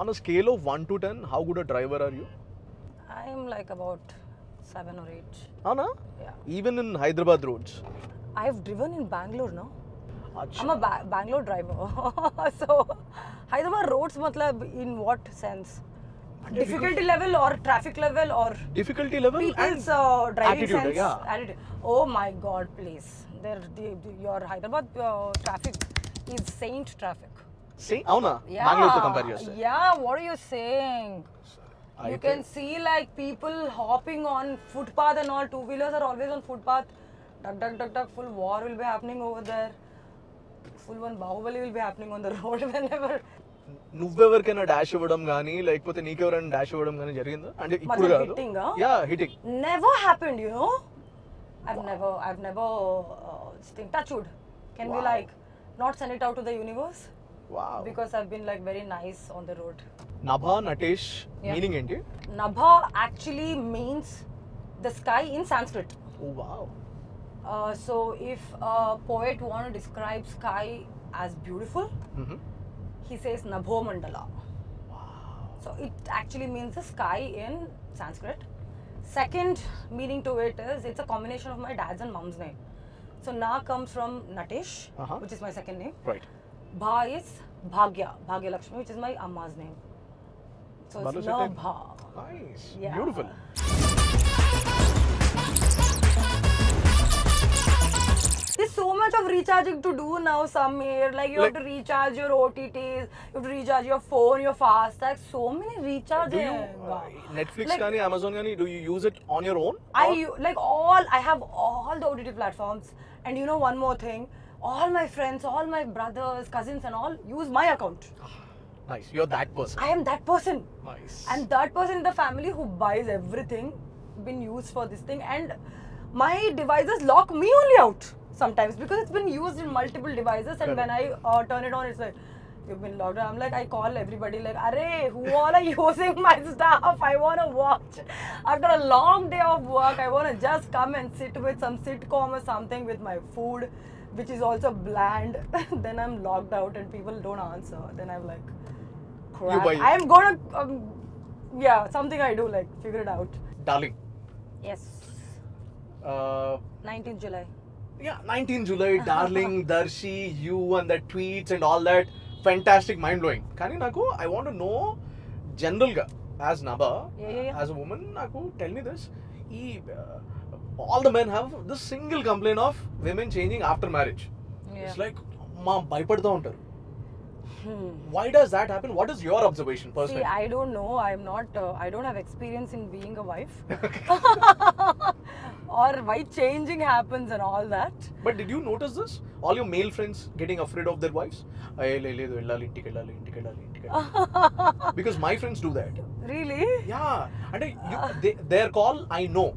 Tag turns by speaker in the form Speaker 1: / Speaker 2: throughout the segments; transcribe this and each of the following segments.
Speaker 1: On a scale of 1 to 10, how good a driver are you?
Speaker 2: I'm like about 7 or 8.
Speaker 1: Anna?
Speaker 2: Yeah.
Speaker 1: Even in Hyderabad roads.
Speaker 2: I've driven in Bangalore, no?
Speaker 1: Achha.
Speaker 2: I'm a Bangalore driver. So, Hyderabad roads, matlab, in what sense? Difficulty level or traffic level or
Speaker 1: Difficulty level
Speaker 2: people's
Speaker 1: and
Speaker 2: driving
Speaker 1: attitude,
Speaker 2: sense?
Speaker 1: yeah.
Speaker 2: Attitude. Oh my God, please. Your Hyderabad traffic is saint traffic.
Speaker 1: See, Avuna, Bangalore to compare yourself.
Speaker 2: Yeah, what are you saying? You can see like people hopping on footpath and all. Two-wheelers are always on footpath. Duck, duck, duck, duck. Full war will be happening over there. Full one Bahubali will be happening on the road whenever.
Speaker 1: నువ్వెవరికైనా dash ఇవ్వడం కానీ లేకపోతే నీకెవరైనా dash ఇవ్వడం కానీ జరిగిందా అంటే ఇప్పుడు కాదు yeah hitting
Speaker 2: Never happened, you know. I've never touch wood. Can we like not send it out to the universe?
Speaker 1: Wow.
Speaker 2: Because I've been like very nice on the road.
Speaker 1: Nabha Natesh meaning ఏంటి?
Speaker 2: Nabha actually means the sky in Sanskrit.
Speaker 1: Oh wow.
Speaker 2: So if a poet want to describe sky as beautiful, he says Nabho Mandala.
Speaker 1: Wow.
Speaker 2: So it actually means the sky in Sanskrit. Second meaning to it is it's a combination of my dad's and mom's name. So Na comes from Natesh, which is my second name.
Speaker 1: Right.
Speaker 2: Bha is Bhagya Lakshmi, which is my Amma's name. So it's Nabha.
Speaker 1: Nice.
Speaker 2: Yeah.
Speaker 1: Beautiful.
Speaker 2: There's so much of recharging to do now, Samir. Like you have to recharge your OTTs, you have to recharge your phone, your FASTag. So many recharging.
Speaker 1: Do you Netflix kani Amazon kani do you use it on your own?
Speaker 2: I have all the OTT platforms. And you know one more thing, all my friends, all my brothers, cousins and all use my account.
Speaker 1: Nice. You're that person.
Speaker 2: I am that person.
Speaker 1: Nice.
Speaker 2: And that person in the family who buys everything been used for this thing, and my devices lock me only out sometimes because it's been used in multiple devices. And when I turn it on, it's like, you've been locked out. I'm like, I call everybody like, Arey, who all are using my stuff? I want to watch. After a long day of work, I want to just come and sit with some sitcom or something with my food, which is also bland. Then I'm locked out and people don't answer. Then I'm like, crap. I'm gonna, something I do, like, figure it out.
Speaker 1: Darling.
Speaker 2: Yes. 19th July.
Speaker 1: Yeah, 19th July, darling, Darshi, you and the tweets and all that. Fantastic, mind-blowing. Kani naku, I want to know, general ga, as Nabha, as a woman, naku, tell me this. All the men have this single complaint of women changing after marriage. It's like, ma, bhaypadta untaru. Why does that happen? What is your observation personally?
Speaker 2: See, I don't know. I'm not. I don't have experience in being a wife, or why changing happens and all that.
Speaker 1: But did you notice this? All your male friends getting afraid of their wives? Because my friends do that.
Speaker 2: Really?
Speaker 1: Yeah. And their call, I know.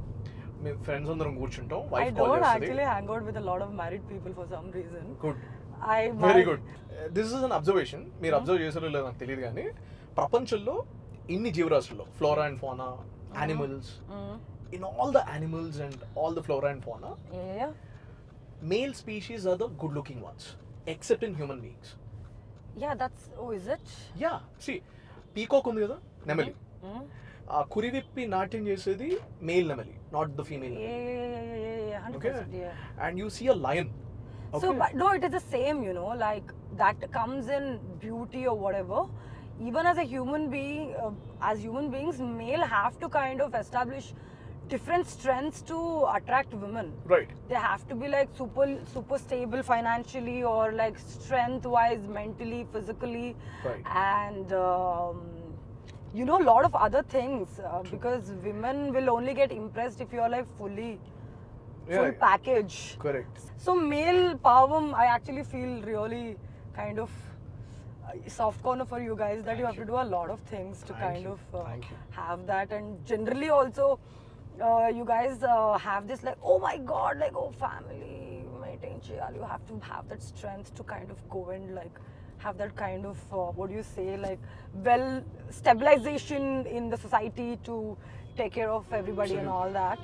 Speaker 1: My friends andaram కూర్చుంటాం.
Speaker 2: I don't actually hang out with a lot of married people for some reason.
Speaker 1: Good. Very good. This is an observation. మీరు observe చేసారో లేదో నాకు తెలియదు కానీ ప్రపంచంలో ఇన్ని జీవరాశుల్లో flora and fauna animals in all the animals and all the flora and fauna, male species are the good looking ones except in human beings.
Speaker 2: Yeah, that's, oh, is it?
Speaker 1: Yeah, see, peacock undi kada, nemali. Kurivippi natyam chesedi male nemali, not the female nemali.
Speaker 2: Yeah, 100%.
Speaker 1: Okay.
Speaker 2: Yeah.
Speaker 1: And you see a lion. Okay.
Speaker 2: So, but no, it is the same, you know, like that comes in beauty or whatever. Even as a human being, as human beings, male have to kind of establish different strengths to attract women.
Speaker 1: Right.
Speaker 2: They have to be like super stable financially, or like strength wise, mentally, physically.
Speaker 1: Right.
Speaker 2: And you know, a lot of other things, because women will only get impressed if you are like full package.
Speaker 1: Correct.
Speaker 2: So male power, I actually feel really kind of soft corner for you guys, that you have to do a lot of things to kind of have that. And generally also you guys have this like, oh my god, like, oh, family maintain, you have to have that strength to kind of go and like have that kind of what do you say, like, well, stabilization in the society to take care of everybody. Absolutely. And all that.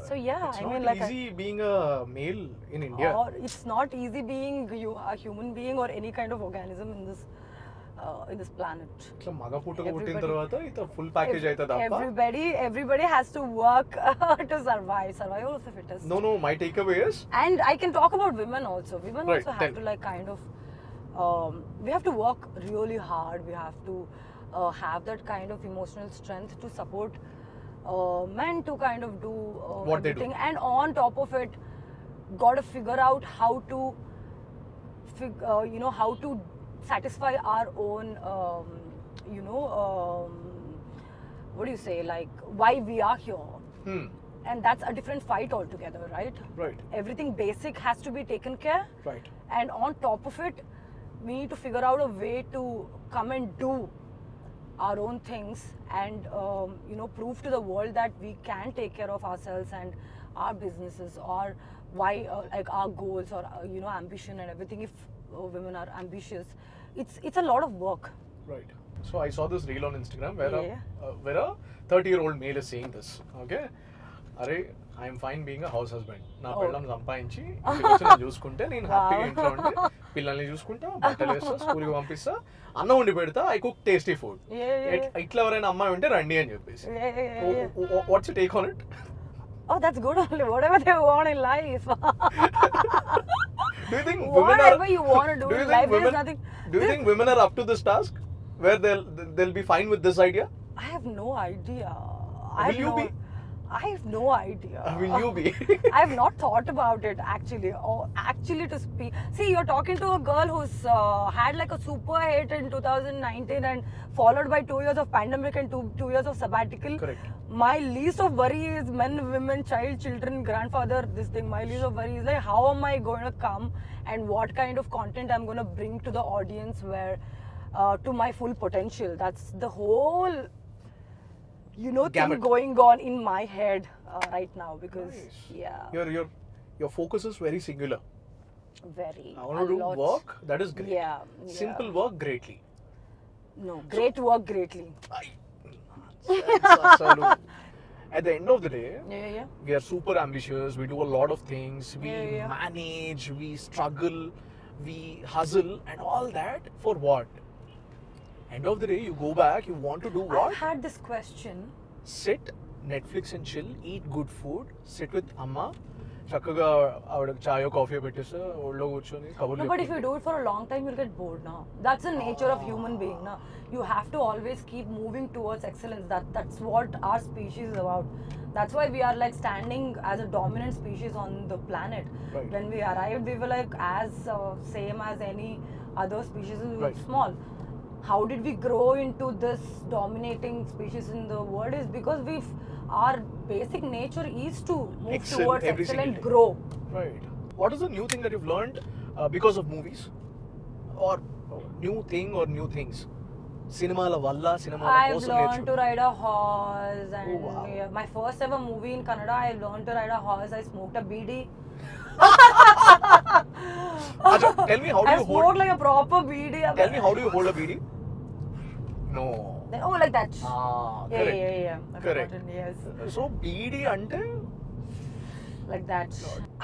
Speaker 2: So yeah,
Speaker 1: it's
Speaker 2: I mean,
Speaker 1: not
Speaker 2: like,
Speaker 1: easy being a male in India.
Speaker 2: Or it's not easy being a human being or any kind of organism in this in this planet.
Speaker 1: ఇట్లా మగ పుట్టుక పుట్టిన
Speaker 2: Everybody-
Speaker 1: తర్వాత ఇత full package అవుతుంది తప్ప
Speaker 2: Everybody has to work to survive. Survival of the fittest.
Speaker 1: No, my takeaway is
Speaker 2: And I can talk about women also. Women
Speaker 1: Right,
Speaker 2: also have
Speaker 1: tell.
Speaker 2: to like kind of, we have to work really hard. We have to have that kind of emotional strength to support men to kind of do
Speaker 1: What they do.
Speaker 2: everything. And on top of it, got to figure out how to, how to satisfy our own, what do you say, like why we are here. And that's a different fight altogether, right?
Speaker 1: Right.
Speaker 2: Everything basic has to be taken care.
Speaker 1: Right.
Speaker 2: And on top of it, we need to figure out a way to come and do our own things and prove to the world that we can take care of ourselves and our businesses, or why like our goals, or ambition and everything. If women are ambitious, it's a lot of work.
Speaker 1: Right. So I saw this reel on Instagram where
Speaker 2: Yeah.
Speaker 1: where a 30-year-old male is saying this. Okay. అరే I'm fine being a house husband నా పిల్లల్ని సంపాదించి ఇంటికి వచ్చి నేను చూసుకుంటే నేను హ్యాపీగా ఇంట్లో ఉంటే పిల్లల్ని చూసుకుంటా, బట్టలు వేస్తా, స్కూల్కి పంపిస్తా, అన్నం వండి పెడతా, ఐ కుక్ టేస్టీ ఫుడ్. ఇట్లా ఎవరైనా అమ్మాయి ఉంటే రండి అని చెప్పేసి. What's you take on it?
Speaker 2: Oh, that's good only. Whatever they want in life.
Speaker 1: Do you think women
Speaker 2: Whatever
Speaker 1: are,
Speaker 2: you want to do in life, there is nothing.
Speaker 1: Do you think women are up to this task where they'll be fine with this idea?
Speaker 2: I have no idea.
Speaker 1: Will you be?
Speaker 2: I have no idea.
Speaker 1: Will you be?
Speaker 2: I have not thought about it actually. Oh, actually to speak. See, you're talking to a girl who's had like a super hit in 2019 and followed by 2 years of pandemic and two years of sabbatical.
Speaker 1: Correct.
Speaker 2: My least of worry is men, women, child, children, grandfather, this thing. My least of worry is like how am I going to come and what kind of content I'm going to bring to the audience where to my full potential. That's the whole thing
Speaker 1: Gamut.
Speaker 2: going on in my head right now because
Speaker 1: Nice.
Speaker 2: yeah,
Speaker 1: Your focus is very singular.
Speaker 2: very.
Speaker 1: I want to do
Speaker 2: lot.
Speaker 1: work that is great.
Speaker 2: Yeah.
Speaker 1: Simple work greatly.
Speaker 2: No, great work greatly.
Speaker 1: At the end of the day,
Speaker 2: Yeah.
Speaker 1: we are super ambitious, we do a lot of things, we
Speaker 2: Yeah.
Speaker 1: manage, we struggle, we hustle, and all that for what? End of the day, you go back, you want to do what?
Speaker 2: I've had this question.
Speaker 1: Sit, Netflix and chill, eat good food, sit with Amma, చక్కగా ఆవిడ చాయో coffee పెట్టేస్తే ఒళ్ళో కూర్చొని
Speaker 2: No,
Speaker 1: కబుర్లు
Speaker 2: but if you do it for a long time, you'll get bored now. That's the nature of human being. Now, you have to always keep moving towards excellence. That's what our species is about. That's why we are like standing as a dominant species on the planet.
Speaker 1: Right.
Speaker 2: When we arrived, we were like as same as any other species. We were
Speaker 1: Right.
Speaker 2: small. How did we grow into this dominating species in the world? Is because our basic nature is to move
Speaker 1: Excel
Speaker 2: towards
Speaker 1: every
Speaker 2: excel
Speaker 1: single
Speaker 2: and
Speaker 1: day.
Speaker 2: grow.
Speaker 1: Right. What is the new thing that you've learned because of movies? Or new thing or new things? సినిమాల వల్ల సినిమాల
Speaker 2: I've
Speaker 1: కోసం
Speaker 2: learned to ride a horse and
Speaker 1: Oh, wow.
Speaker 2: yeah, my first ever movie in Kannada, I learned to ride a horse. I smoked a BD.
Speaker 1: Acha, tell me how do
Speaker 2: I
Speaker 1: you
Speaker 2: smoked
Speaker 1: hold
Speaker 2: like a proper BD.
Speaker 1: Tell me how do you hold a BD? No.
Speaker 2: Then, oh, like that.
Speaker 1: Ah,
Speaker 2: Yeah,
Speaker 1: correct.
Speaker 2: yeah. I've
Speaker 1: Correct.
Speaker 2: forgotten, yes.
Speaker 1: So BD అంటే
Speaker 2: Like that.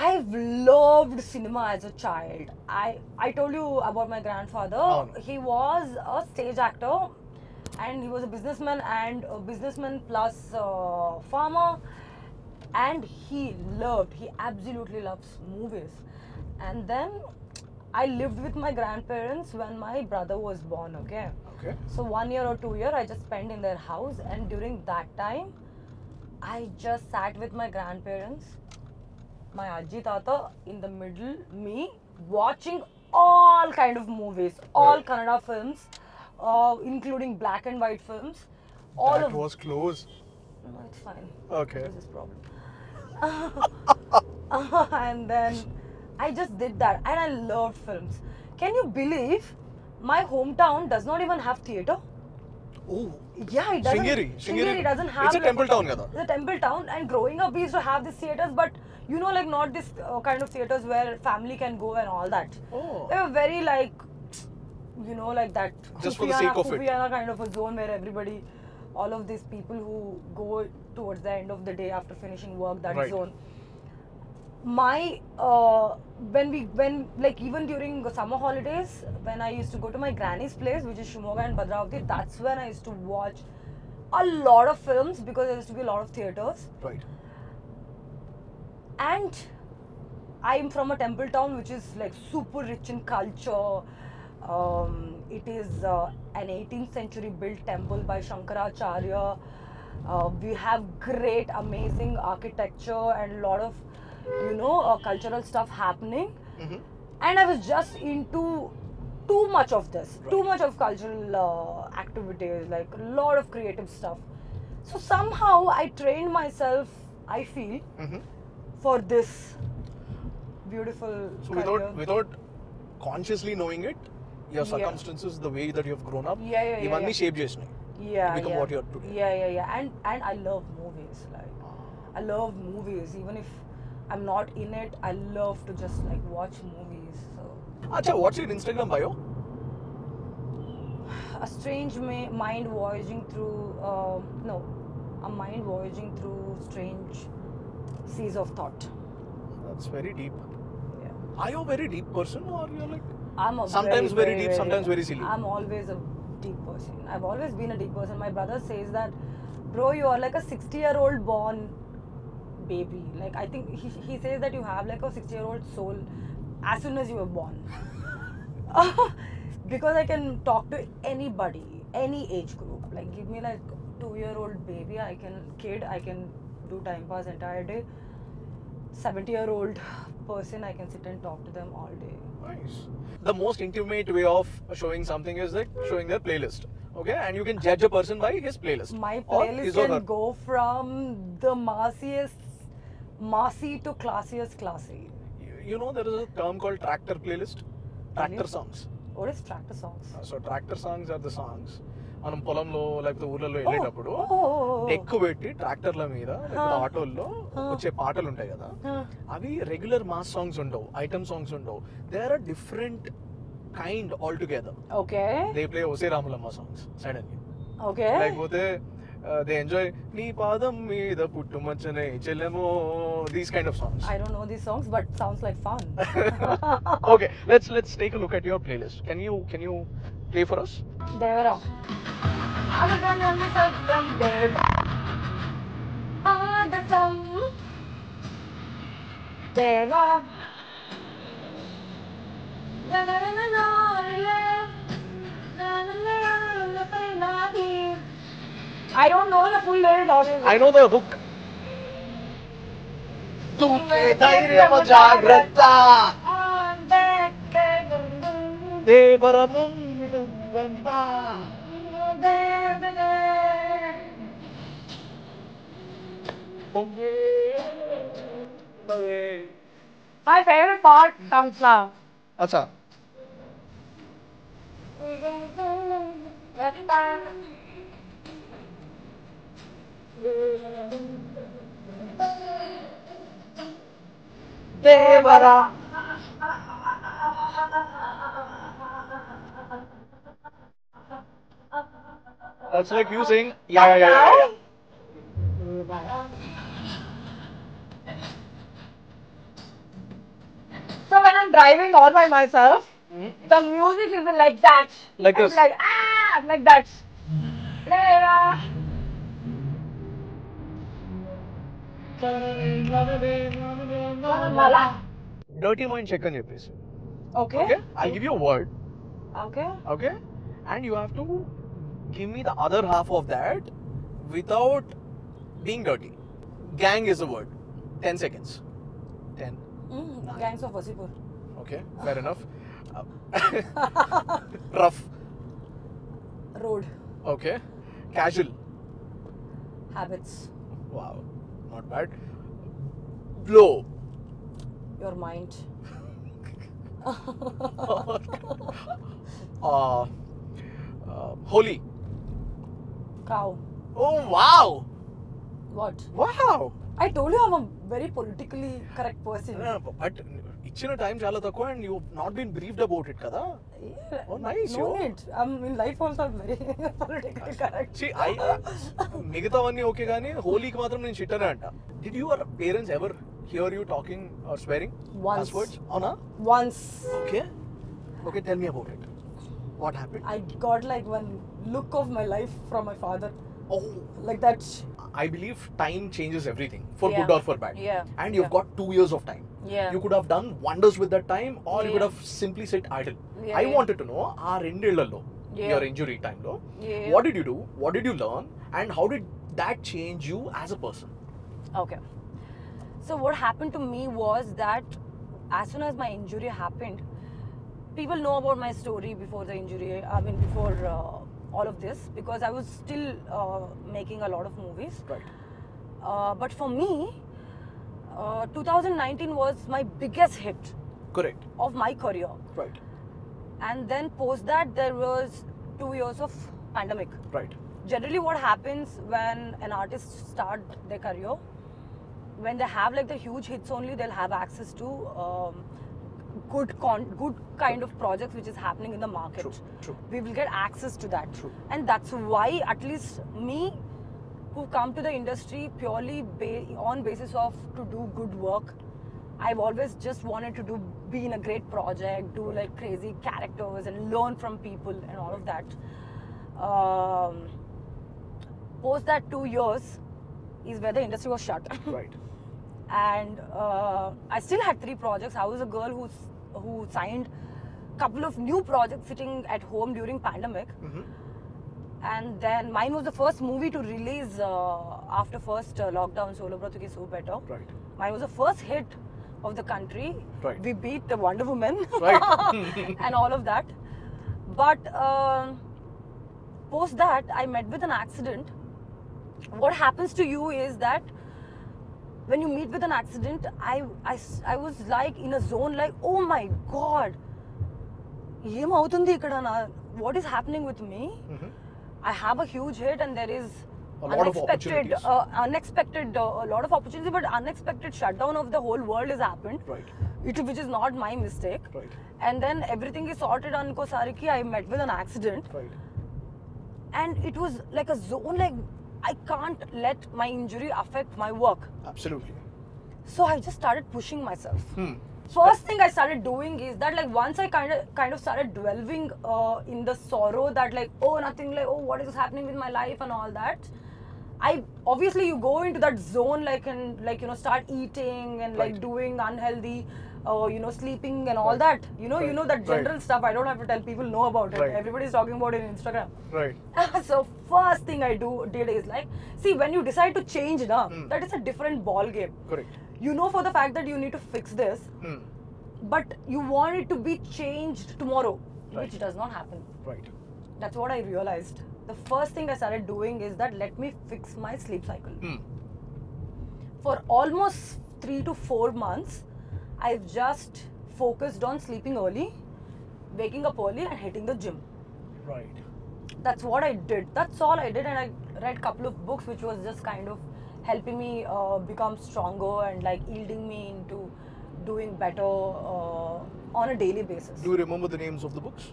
Speaker 2: I've loved cinema as a child. I told you about my grandfather. He was a stage actor and he was a businessman plus farmer, and he absolutely loves movies. And then I lived with my grandparents when my brother was born, okay?
Speaker 1: Okay.
Speaker 2: So 1 year or 2 year I just spent in their house, and during that time I just sat with my grandparents, my Ajji Tata in the middle, me watching all kind of movies, all
Speaker 1: Right.
Speaker 2: Kannada films, including black and white films. All
Speaker 1: That
Speaker 2: of
Speaker 1: was close.
Speaker 2: No, it's fine.
Speaker 1: Okay.
Speaker 2: This is problem. And then I just did that, and I loved films. Can you believe my hometown does not even have theatre?
Speaker 1: Oh.
Speaker 2: Yeah, it doesn't.
Speaker 1: Shringeri
Speaker 2: doesn't have.
Speaker 1: It's a temple town kada.
Speaker 2: It's a temple town, and growing up we used to have these theatres, but like not this kind of theatres where family can go and all that.
Speaker 1: Oh.
Speaker 2: They were very like, like that.
Speaker 1: Just for the sake of it.
Speaker 2: Kufiana kind of a zone where everybody, all of these people who go towards the end of the day after finishing work, that
Speaker 1: Right.
Speaker 2: zone. My when like even during the summer holidays, when I used to go to my granny's place, which is Shimoga and Bhadravati, that's when I used to watch a lot of films because there used to be a lot of theaters.
Speaker 1: Right.
Speaker 2: And I'm from a temple town which is like super rich in culture. It is an 18th century built temple by Shankaracharya. We have great, amazing architecture and a lot of, cultural stuff happening. And I was just into too much of this, too much of cultural activities, like a lot of creative stuff. So somehow I trained myself, I feel, for this beautiful
Speaker 1: So
Speaker 2: career.
Speaker 1: without consciously knowing it, your circumstances, the way that you have grown up,
Speaker 2: Yeah.
Speaker 1: ఇవన్నీ shape చేసినాయి.
Speaker 2: Yeah,
Speaker 1: become
Speaker 2: yeah.
Speaker 1: what you are today.
Speaker 2: Yeah. And I love movies. Like, I love movies. Even if I'm not in it, I love to just like watch movies. So,
Speaker 1: Acha, what's your Instagram bio?
Speaker 2: a strange mind voyaging through. A mind voyaging through strange seas of thought.
Speaker 1: That's very deep.
Speaker 2: Yeah.
Speaker 1: Are you a very deep person, or you're like
Speaker 2: I'm a
Speaker 1: sometimes very deep, sometimes very silly?
Speaker 2: I'm always a deep person. I've always been a deep person. My brother says that, bro, you are like a 60-year-old born baby. Like, I think he says that you have like a 60-year-old soul as soon as you were born. Because I can talk to anybody, any age group. Like, give me like 2-year-old baby, I can do time pass entire day. 70-year-old person, I can sit and talk to them all day.
Speaker 1: Nice. The most intimate way of showing something is like showing their playlist. Okay, and you can judge a person by his playlist.
Speaker 2: My
Speaker 1: or
Speaker 2: playlist
Speaker 1: his or her.
Speaker 2: can go from the massy to classiest classy.
Speaker 1: You know there is a term called tractor playlist. Tractor
Speaker 2: Really?
Speaker 1: songs.
Speaker 2: What is tractor songs?
Speaker 1: So tractor songs are the songs మనం పొలంలో లేకపోతే ఊర్లలో వెళ్ళేటప్పుడు
Speaker 2: Oh.
Speaker 1: డెక్కు పెట్టి ట్రాక్టర్ల మీద లేకపోతే ఆటోల్లో వచ్చే పాటలు ఉంటాయి కదా, అవి రెగ్యులర్ మాస్ సాంగ్స్ ఉండవు, ఐటమ్ సాంగ్స్ ఉండవు. They are a different kind altogether.
Speaker 2: Okay.
Speaker 1: They play Osey Ramulamma songs suddenly.
Speaker 2: Okay.
Speaker 1: లేకపోతే దే ఎంజాయ్ నీ పాదం మీద పుట్టుమచ్చనే చెల్లెమో, these kind of songs.
Speaker 2: I don't know these songs, but sounds like fun.
Speaker 1: Okay, let's take a look at your playlist. Can you play for us?
Speaker 2: Devara. I don't know the full lyrics.
Speaker 1: I know the hook. తుమ్మే ధైర్యము జాగ్రత్త దేవరము
Speaker 2: My favorite part comes now.
Speaker 1: అచ్చా.
Speaker 2: Devara.
Speaker 1: That's like you saying yeah.
Speaker 2: So when I'm driving all by myself, the music is like that.
Speaker 1: Like
Speaker 2: I'm
Speaker 1: this.
Speaker 2: like that. Devara.
Speaker 1: Dirty mind check అని చెప్పేసి.
Speaker 2: Okay.
Speaker 1: Okay, I'll give you a word.
Speaker 2: Okay.
Speaker 1: Okay, and you have to give me the other half of that without being dirty. Gang is the word. 10 seconds. 10.
Speaker 2: Gangs of Wasipur.
Speaker 1: Okay, fair enough. Rough.
Speaker 2: Road.
Speaker 1: Okay. Casual.
Speaker 2: Habits.
Speaker 1: Wow, not bad. Blow.
Speaker 2: Your mind.
Speaker 1: Holy.
Speaker 2: Cow.
Speaker 1: Oh wow.
Speaker 2: What?
Speaker 1: Wow.
Speaker 2: I told you I'm a very politically correct person.
Speaker 1: But ఇచ్చిన time చాలా తక్కువ and you not been briefed about it కదా.
Speaker 2: Yeah.
Speaker 1: Oh, nice,
Speaker 2: No
Speaker 1: yo.
Speaker 2: need. I'm in life also I'm very politically correct.
Speaker 1: See, మిగతావన్నీ okay కానీ హోలీకి మాత్రం నేను shit అనే అంట. Did your parents ever hear you talking or swearing?
Speaker 2: Once.
Speaker 1: Cuss words? On a?
Speaker 2: Once.
Speaker 1: Okay. Okay, tell me about it. What happened?
Speaker 2: I got like one look of my life from my father.
Speaker 1: Oh.
Speaker 2: Like that.
Speaker 1: I believe time changes everything, for
Speaker 2: Yeah.
Speaker 1: good or for bad.
Speaker 2: Yeah.
Speaker 1: And you've
Speaker 2: Yeah.
Speaker 1: got 2 years of time.
Speaker 2: Yeah.
Speaker 1: You could have done wonders with that time, or you could
Speaker 2: Yeah.
Speaker 1: have simply sit idle.
Speaker 2: Yeah,
Speaker 1: I
Speaker 2: yeah.
Speaker 1: wanted to know, our Indilalo,
Speaker 2: Yeah.
Speaker 1: your injury time, lo,
Speaker 2: Yeah.
Speaker 1: what did you do? What did you learn? And how did that change you as a person?
Speaker 2: Okay. So what happened to me was that as soon as my injury happened, people know about my story before the injury. I mean, before all of this, because I was still making a lot of movies.
Speaker 1: Right.
Speaker 2: But for me, 2019 was my biggest hit
Speaker 1: Correct.
Speaker 2: of my career.
Speaker 1: Right.
Speaker 2: And then post that, there was 2 years of pandemic.
Speaker 1: Right.
Speaker 2: Generally what happens when an artist start their career, when they have like the huge hits only, they'll have access to good kind of projects which is happening in the market.
Speaker 1: True. True.
Speaker 2: We will get access to that.
Speaker 1: True.
Speaker 2: And that's why at least me, who come to the industry purely on basis of to do good work, I've always just wanted to be in a great project, do like crazy characters and learn from people and all of that. Post that 2 years is where the industry was shut.
Speaker 1: Right.
Speaker 2: And I still had 3 projects. I was a girl who signed a couple of new projects sitting at home during pandemic.
Speaker 1: Mm-hmm.
Speaker 2: And then mine was the first movie to release after first lockdown, Solo Bro Tuki So Better.
Speaker 1: Right.
Speaker 2: Mine was the first hit of the country.
Speaker 1: Right.
Speaker 2: We beat the Wonder Woman.
Speaker 1: Right.
Speaker 2: And all of that. But post that, I met with an accident. What happens to you is that when you meet with an accident, I was like in a zone like, oh my god, what is happening with me?
Speaker 1: Mm-hmm.
Speaker 2: I have a huge hit and there is
Speaker 1: A lot of opportunities.
Speaker 2: unexpected, a lot of opportunity, but unexpected shutdown of the whole world has happened.
Speaker 1: Right.
Speaker 2: Which is not my mistake.
Speaker 1: Right.
Speaker 2: And then everything is sorted on Kosariki. I met with an accident.
Speaker 1: Right.
Speaker 2: And it was like a zone, like I can't let my injury affect my work.
Speaker 1: Absolutely.
Speaker 2: So I just started pushing myself.
Speaker 1: Hmm.
Speaker 2: First thing I started doing is that like once I kind of started dwelling in the sorrow that like, oh nothing, like, oh what is happening with my life and all that. I obviously you go into that zone like and like, you know, start eating and like
Speaker 1: Right.
Speaker 2: doing unhealthy, you know, sleeping and all
Speaker 1: Right.
Speaker 2: that. You know
Speaker 1: Right.
Speaker 2: that general
Speaker 1: Right.
Speaker 2: stuff. I don't have to tell people know about it.
Speaker 1: Right.
Speaker 2: Everybody's talking about it on Instagram.
Speaker 1: Right.
Speaker 2: So first thing I did is like, see, when you decide to change now, that is a different ball game.
Speaker 1: Correct.
Speaker 2: You know for the fact that you need to fix this,
Speaker 1: Hmm.
Speaker 2: but you want it to be changed tomorrow,
Speaker 1: Right.
Speaker 2: which does not happen.
Speaker 1: Right.
Speaker 2: That's what I realized. The first thing I started doing is that let me fix my sleep cycle.
Speaker 1: Hmm.
Speaker 2: For almost 3 to 4 months, I've just focused on sleeping early, waking up early and hitting the gym.
Speaker 1: Right.
Speaker 2: That's what I did. That's all I did, and I read a couple of books which was just kind of helping me become stronger and like yielding me into doing better on a daily basis.
Speaker 1: Do you remember the names of the books?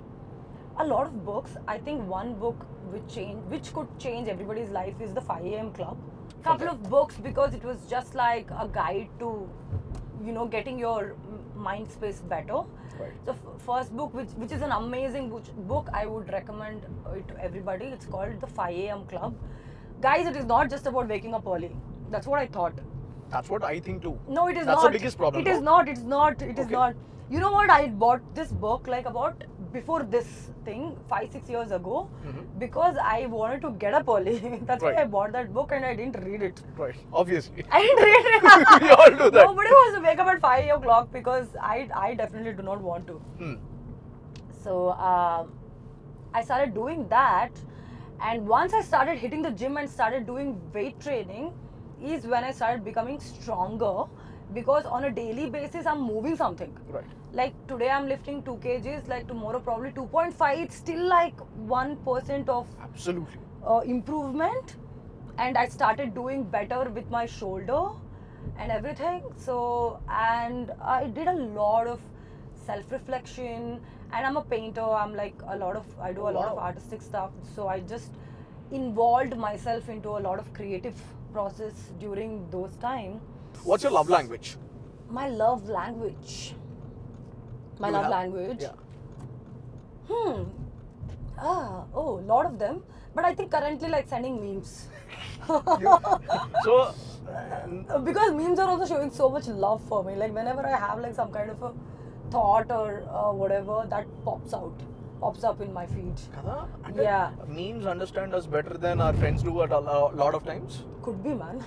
Speaker 2: A lot of books. I think one book which could change everybody's life is the 5 AM Club. Couple of books because it was just like a guide to, you know, getting your mind space better.
Speaker 1: Right.
Speaker 2: So first book, which is an amazing book, I would recommend it to everybody. It's called the 5 AM Club. Guys, it is not just about waking up early. That's what I thought.
Speaker 1: That's what I think too.
Speaker 2: No, it is
Speaker 1: That's
Speaker 2: not.
Speaker 1: the biggest problem.
Speaker 2: It is not. It's not. It is
Speaker 1: Okay.
Speaker 2: not. You know what? I bought this book like about before this thing 5-6 years ago because I wanted to get up early. That's why
Speaker 1: Right.
Speaker 2: I bought that book and I didn't read it.
Speaker 1: Right. Obviously.
Speaker 2: I didn't read it.
Speaker 1: We all do that.
Speaker 2: Nobody wants to wake up at 5 o'clock because I definitely do not want to.
Speaker 1: Hmm.
Speaker 2: So I started doing that, and once I started hitting the gym and started doing weight training is when I started becoming stronger because on a daily basis I'm moving something.
Speaker 1: Right.
Speaker 2: Like today I'm lifting 2 kgs, like tomorrow probably 2.5. It's still like 1% of
Speaker 1: Absolutely.
Speaker 2: improvement, and I started doing better with my shoulder and everything. So, and I did a lot of self-reflection, and I'm a painter. I do a lot of artistic stuff. So I just involved myself into a lot of creative process during those times.
Speaker 1: What's your love language?
Speaker 2: My love language. My
Speaker 1: You
Speaker 2: love
Speaker 1: have-
Speaker 2: language.
Speaker 1: Yeah.
Speaker 2: Lot of them. But I think currently like sending memes.
Speaker 1: So,
Speaker 2: Because memes are also showing so much love for me. Like whenever I have like some kind of a thought or whatever, that pops up in my feed.
Speaker 1: kada?
Speaker 2: Yeah.
Speaker 1: Memes understand us better than our friends do at a lot of times.
Speaker 2: Could be, man.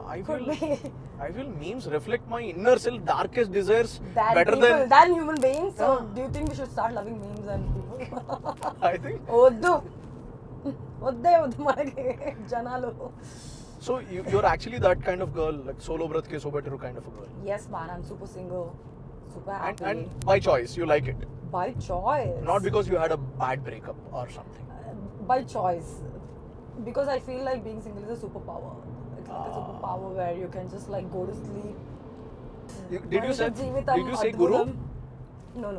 Speaker 1: I
Speaker 2: Could
Speaker 1: feel
Speaker 2: be.
Speaker 1: I feel memes reflect my inner self, darkest desires
Speaker 2: Than
Speaker 1: better
Speaker 2: people, than human beings. So
Speaker 1: Yeah.
Speaker 2: do you think we should start loving memes and people?
Speaker 1: I think.
Speaker 2: వద్దు వద్దే వద్దు మనకి జనాలు.
Speaker 1: So you're actually that kind of girl, like solo breath ke so better kind of a girl.
Speaker 2: Yes, man, I'm super single, super happy.
Speaker 1: And by choice, you like it.
Speaker 2: By choice.
Speaker 1: Not because you had a bad breakup or something.
Speaker 2: By choice. Because I feel like being single is a superpower. It's like a superpower where you can just like go to sleep.
Speaker 1: Did you say Guru?
Speaker 2: No.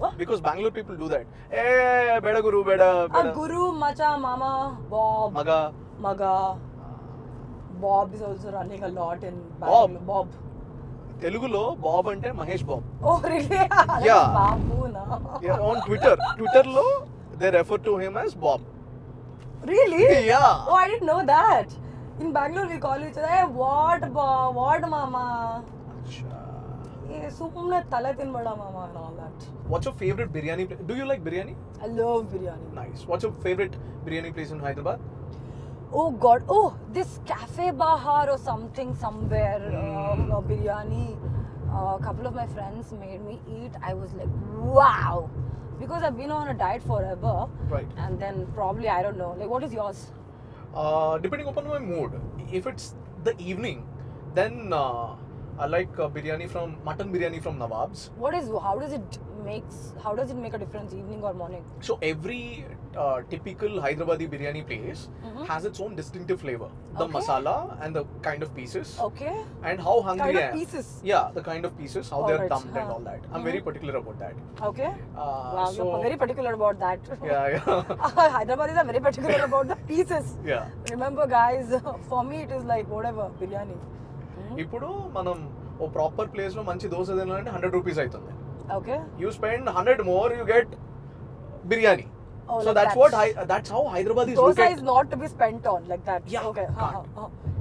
Speaker 2: What?
Speaker 1: Because Bangalore people do that. Hey, beda Guru, beda.
Speaker 2: Guru, Macha, Mama, Bob,
Speaker 1: Maga.
Speaker 2: Bob is also running a lot in
Speaker 1: Bob?
Speaker 2: Bangalore. Bob.
Speaker 1: Telugulo Bob ante Mahesh Bob.
Speaker 2: Oh, really?
Speaker 1: Yeah.
Speaker 2: Babu, na.
Speaker 1: Yeah, on Twitter lo they refer to him as Bob.
Speaker 2: Really?
Speaker 1: Yeah.
Speaker 2: Oh, I didn't know that. In Bangalore, we call each other, hey, what, Bob? What, Mama? Yeah, sumne tala tinbada, Mama, and all that.
Speaker 1: What's your favorite biryani place? Do you like biryani?
Speaker 2: I love biryani.
Speaker 1: Nice. What's your favorite biryani place in Hyderabad?
Speaker 2: Oh God! Oh, this Cafe Bahar or something somewhere. Biryani. A couple of my friends made me eat. I was like, wow, because I've been on a diet forever.
Speaker 1: Right.
Speaker 2: And then probably I don't know. Like, what is yours?
Speaker 1: Depending upon my mood. If it's the evening, then I like mutton biryani from Nawab's.
Speaker 2: How does it make a difference, evening or morning?
Speaker 1: So every typical Hyderabadi biryani place has its own distinctive flavor. The
Speaker 2: Okay.
Speaker 1: masala and the kind of pieces.
Speaker 2: Okay.
Speaker 1: And how hungry
Speaker 2: Kind of
Speaker 1: I am.
Speaker 2: pieces.
Speaker 1: Yeah, the kind of pieces, how they're
Speaker 2: Alright,
Speaker 1: dumped and
Speaker 2: huh.
Speaker 1: all that. I'm very particular about that.
Speaker 2: Okay. Wow,
Speaker 1: so-
Speaker 2: you're very particular about that.
Speaker 1: Yeah.
Speaker 2: Hyderabadis are very particular about the pieces.
Speaker 1: Yeah.
Speaker 2: Remember, guys, for me it is like whatever, biryani.
Speaker 1: ఇప్పుడు మనం ఓ proper place లో మంచి దోశ తినాలంటే 100 rupees అవుతుంది.
Speaker 2: Okay.
Speaker 1: You spend 100 more, you get biryani.
Speaker 2: Oh,
Speaker 1: So
Speaker 2: like
Speaker 1: that's how Hyderabadis look
Speaker 2: Dosa
Speaker 1: at.
Speaker 2: is not to be spent on like that.
Speaker 1: Yeah,
Speaker 2: Okay.
Speaker 1: can't.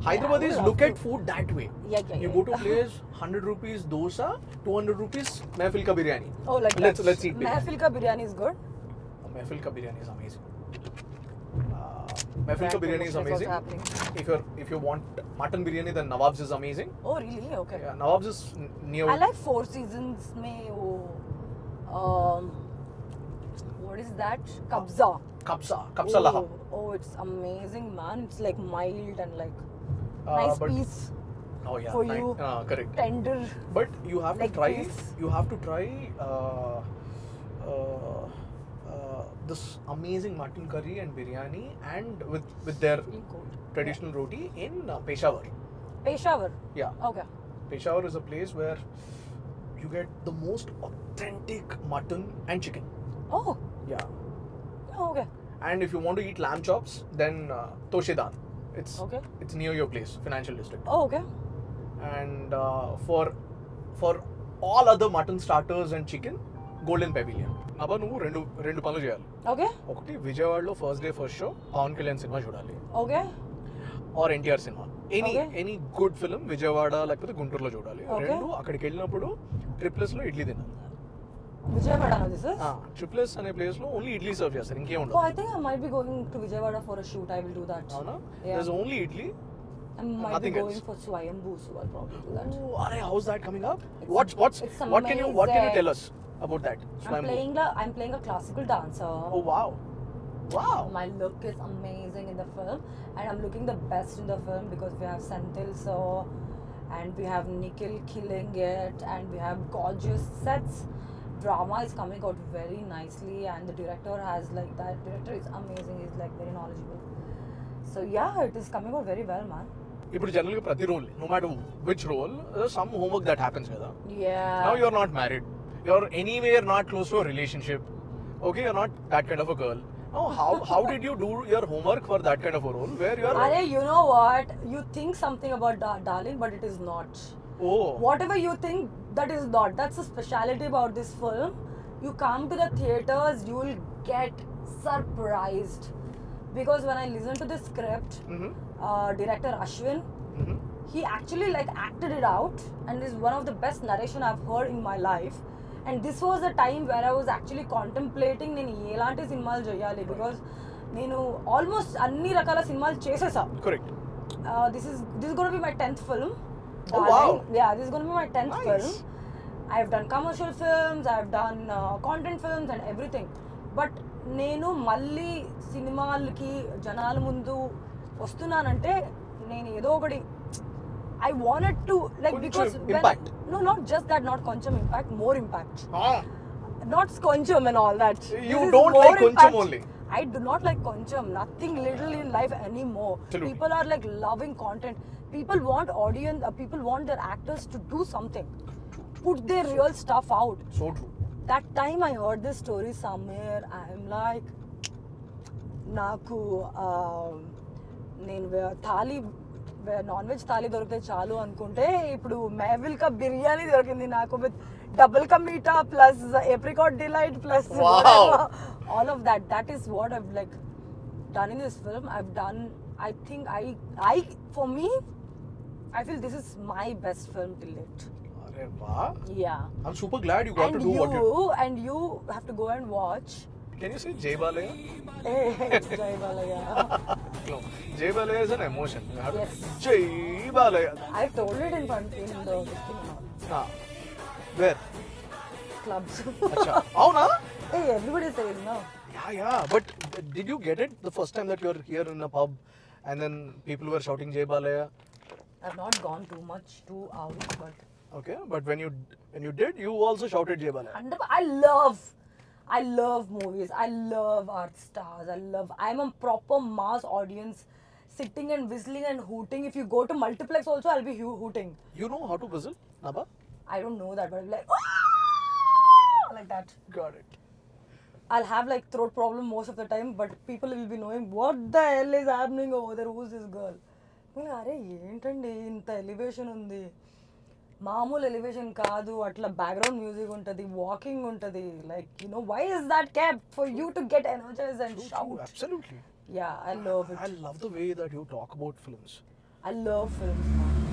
Speaker 1: Hyderabadis
Speaker 2: Yeah,
Speaker 1: look
Speaker 2: we'll
Speaker 1: at
Speaker 2: have
Speaker 1: food that way.
Speaker 2: Yeah.
Speaker 1: You go to a place, 100 rupees dosa, 200 rupees mehfil ka biryani.
Speaker 2: Oh, like
Speaker 1: Let's
Speaker 2: that.
Speaker 1: eat biryani.
Speaker 2: Mehfil ka biryani is good.
Speaker 1: Mehfil ka biryani is amazing. Mehfil ka
Speaker 2: Right,
Speaker 1: biryani is
Speaker 2: what's
Speaker 1: amazing.
Speaker 2: happening?
Speaker 1: If you want mutton biryani, then Nawab's is amazing.
Speaker 2: Oh, really? Okay.
Speaker 1: Yeah, Nawab's is near.
Speaker 2: I like Four Seasons mein what is that? Kabza.
Speaker 1: Kapsa Laham.
Speaker 2: Oh, it's amazing, man. It's like mild and like nice
Speaker 1: but-
Speaker 2: piece,
Speaker 1: Oh yeah,
Speaker 2: for you.
Speaker 1: correct.
Speaker 2: tender.
Speaker 1: But you have
Speaker 2: Leg
Speaker 1: to try.
Speaker 2: piece.
Speaker 1: You have to try this amazing mutton curry and biryani, and with their
Speaker 2: Feeling cold.
Speaker 1: traditional roti in Peshawar.
Speaker 2: Peshawar.
Speaker 1: Yeah,
Speaker 2: Okay.
Speaker 1: Peshawar is a place where you get the most authentic mutton and chicken.
Speaker 2: Oh.
Speaker 1: Yeah,
Speaker 2: Oh, okay.
Speaker 1: and if you want to eat lamb chops, then Toshedan.
Speaker 2: Okay.
Speaker 1: It's near your place, financial district.
Speaker 2: Oh, okay.
Speaker 1: And for all other mutton starters and chicken, Golden Pavilion. అబ్బా నువ్వు రెండు పనులు చేయాలి.
Speaker 2: Okay.
Speaker 1: ఒకటి విజయవాడలో first day first show Pawan Kalyan cinema చూడాలి,
Speaker 2: Okay.
Speaker 1: Or NTR cinema,
Speaker 2: Okay.
Speaker 1: Any good film Vijayawada లేకపోతే గుంటూరులో చూడాలి.
Speaker 2: Okay.
Speaker 1: రెండు అక్కడికి వెళ్ళినప్పుడు ట్రిప్లెస్ లో ఇడ్లీ తినాలి.
Speaker 2: Vijayawada, no, this is?
Speaker 1: ట్రిప్లెస్ అనే ప్లేస్ లో ఓన్లీ ఇడ్లీ సర్వ్ చేస్తారు, ఇంకేం
Speaker 2: Oh,
Speaker 1: ఉండదు.
Speaker 2: I think I might be going to Vijayawada for a shoot. I will do that.
Speaker 1: అవునా?
Speaker 2: Yeah.
Speaker 1: There's only idli.
Speaker 2: I might
Speaker 1: Nothing
Speaker 2: be going
Speaker 1: else.
Speaker 2: for Swayambhu, so I'll probably do that.
Speaker 1: Oh, are how's that coming up?
Speaker 2: It's
Speaker 1: What can you
Speaker 2: amazing.
Speaker 1: tell us about that?
Speaker 2: I'm playing a classical dancer.
Speaker 1: Oh wow. Wow.
Speaker 2: My look is amazing in the film, and I'm looking the best in the film because we have Senthil Sir, and we have Nikhil killing it, and we have gorgeous sets. Drama is coming out very nicely, and the director is amazing. He's like very knowledgeable. So yeah, it is coming out very well, man.
Speaker 1: ఇప్పుడు general గా ప్రతి role, no matter which role, there's some homework that happens కదా.
Speaker 2: Yeah.
Speaker 1: Now you're not married. You're anywhere not close to a relationship. Okay, you're not that kind of a girl. Now, how did you do your homework for that kind of a role where you're?
Speaker 2: Arey, you know what? You think something about darling, but it is not.
Speaker 1: Oh.
Speaker 2: Whatever you think, that is not. That's the speciality about this film. You come to the theaters, you will get surprised. Because when I listen to the script,
Speaker 1: Mhm.
Speaker 2: Director Ashwin,
Speaker 1: Mhm.
Speaker 2: he actually like acted it out, and is one of the best narration I've heard in my life. And this was a time where I was actually contemplating నేను ఎలాంటి సినిమాలు చేయాలి, because నేను almost అన్ని రకాల సినిమాలు చేసేసా.
Speaker 1: Correct.
Speaker 2: This is going to be my 10th film.
Speaker 1: Oh, wow.
Speaker 2: Yeah, this is going to be my 10th
Speaker 1: Nice.
Speaker 2: film. I've done commercial films, I've done content films and everything. But నేను మళ్ళీ సినిమాలకి జనాల ముందు వస్తున్నానంటే నేను ఏదో ఒకటి I wanted to like
Speaker 1: కొంచెం
Speaker 2: because
Speaker 1: impact.
Speaker 2: no, not just that, not కొంచెం impact, more impact.
Speaker 1: Ah.
Speaker 2: Not కొంచెం and all that.
Speaker 1: You
Speaker 2: This is
Speaker 1: don't
Speaker 2: more
Speaker 1: like కొంచెం
Speaker 2: impact.
Speaker 1: only.
Speaker 2: I do not like కొంచెం. Nothing little in life anymore.
Speaker 1: Absolutely.
Speaker 2: People are like loving content. People want audience. People want their actors to do something, put their real stuff out.
Speaker 1: So true.
Speaker 2: That time I heard this story somewhere, I'm like, నాకు నేను thali non veg thali దొరికితే చాలు అనుకుంటే ఇప్పుడు మేవిల్ కా బిర్యానీ దొరికింది నాకు with double ka meetha plus apricot delight plus all of that is what I've like done in this film. I've done, I think I for me, I feel this is my best film till date.
Speaker 1: Arey wow.
Speaker 2: Yeah.
Speaker 1: I'm super glad you got
Speaker 2: And
Speaker 1: to do what you.
Speaker 2: And you have to go and watch.
Speaker 1: Can you say Jay Balaya?
Speaker 2: Jai Balaya.
Speaker 1: No. Jay Balaya is an emotion. You have to-
Speaker 2: Yes.
Speaker 1: Jay Balaya.
Speaker 2: I told it in front in the this thing now.
Speaker 1: Ah. Where?
Speaker 2: Clubs.
Speaker 1: Acha. Oh na?
Speaker 2: Hey, everybody says now.
Speaker 1: Yeah. But did you get it the first time that you're here in a pub and then people were shouting Jay Balaya?
Speaker 2: I've not gone too out, but
Speaker 1: Okay. But when you did, you also shouted Jay Balaya.
Speaker 2: and I love movies. I love art stars. I'm a proper mass audience, sitting and whistling and hooting. If you go to multiplex also, I'll be hooting.
Speaker 1: You know how to whistle, Naba?
Speaker 2: I don't know that, but I'll be like, like that.
Speaker 1: Got it.
Speaker 2: I'll have like throat problem most of the time, but people will be knowing what the hell is happening over there. Who's this girl? అరే ఏంటండి ఇంత elevation ఉంది, మామూలు elevation కాదు, అట్లా background music ఉంటుంది, walking ఉంటుంది, like you know why is that kept for you to get energized and
Speaker 1: True,
Speaker 2: shout.
Speaker 1: absolutely.
Speaker 2: Yeah, I love it.
Speaker 1: I love the way that you talk about films.
Speaker 2: I love films, man.